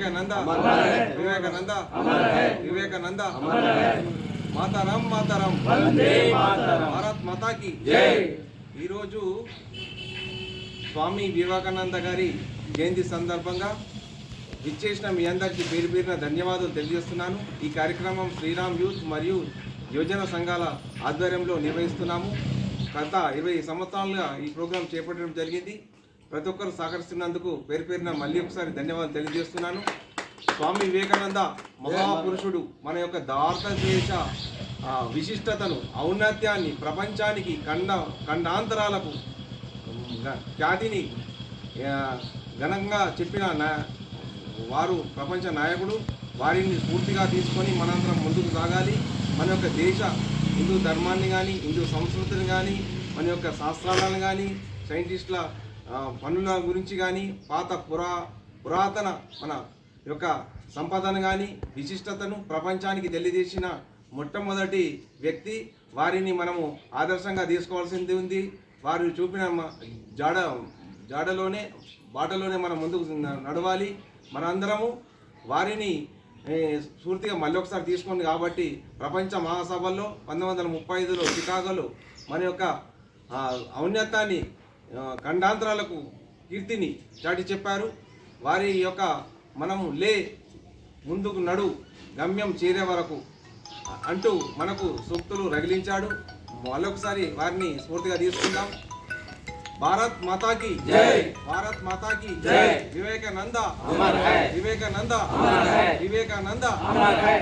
विवेकानंद विवेकानंद विवेकानंद मातरम मातरम भारत माता की जय। स्वामी विवेकानंद गारी जयंती संदर्भंगा విచ్చేసిన మీ అందరికీ పేరు పేరున ధన్యవాదాలు తెలియజేస్తున్నాను। ఈ కార్యక్రమం శ్రీరామ్ యూత్ మరియు యువజన సంఘాల ఆధ్వర్యంలో నిర్వహిస్తున్నాము। గత 20 సంవత్సరాలుగా ఈ ప్రోగ్రాం చేపట్టడం జరిగింది। ప్రతి ఒక్కరు సహకరిస్తున్నందుకు పేరు పేరున మళ్ళీ ఒకసారి ధన్యవాదాలు తెలియజేస్తున్నాను। స్వామి వివేకానంద మహాపురుషుడు మన యొక్క భారతదేశ విశిష్టతను ఔన్నత్యాన్ని ప్రపంచానికి ఖండాంతరాలకు ఖ్యాతిని ఘనంగా చెప్పిన వారు ప్రపంచ నాయకుడు। వారిని స్ఫూర్తిగా తీసుకొని మనందరం ముందుకు సాగాలి। మన యొక్క దేశ హిందూ ధర్మాన్ని కానీ హిందూ సంస్కృతిని కానీ మన యొక్క శాస్త్రాలను కానీ సైంటిస్టుల పనుల గురించి కానీ పాత పురాతన మన యొక్క సంపదను కానీ విశిష్టతను ప్రపంచానికి తెలియజేసిన మొట్టమొదటి వ్యక్తి। వారిని మనము ఆదర్శంగా తీసుకోవాల్సింది ఉంది। వారు చూపిన బాటలోనే మనం ముందుకు నడవాలి। మనందరము వారిని స్ఫూర్తిగా మళ్ళీ ఒకసారి తీసుకోండి। కాబట్టి ప్రపంచ మహాసభల్లో 1935లో చికాగోలో మన యొక్క ఔన్నత్యాన్ని ఖండాంతరాలకు కీర్తిని చాటి చెప్పారు। వారి యొక్క మనము ముందుకు నడు గమ్యం చేరే వరకు అంటూ మనకు సూక్తులు రగిలించాడు। మళ్ళొకసారి వారిని స్ఫూర్తిగా తీసుకుందాం। भारत माता की जय, भारत माता की जय। विवेकानंद अमर है, विवेकानंद अमर है, विवेकानंद अमर है।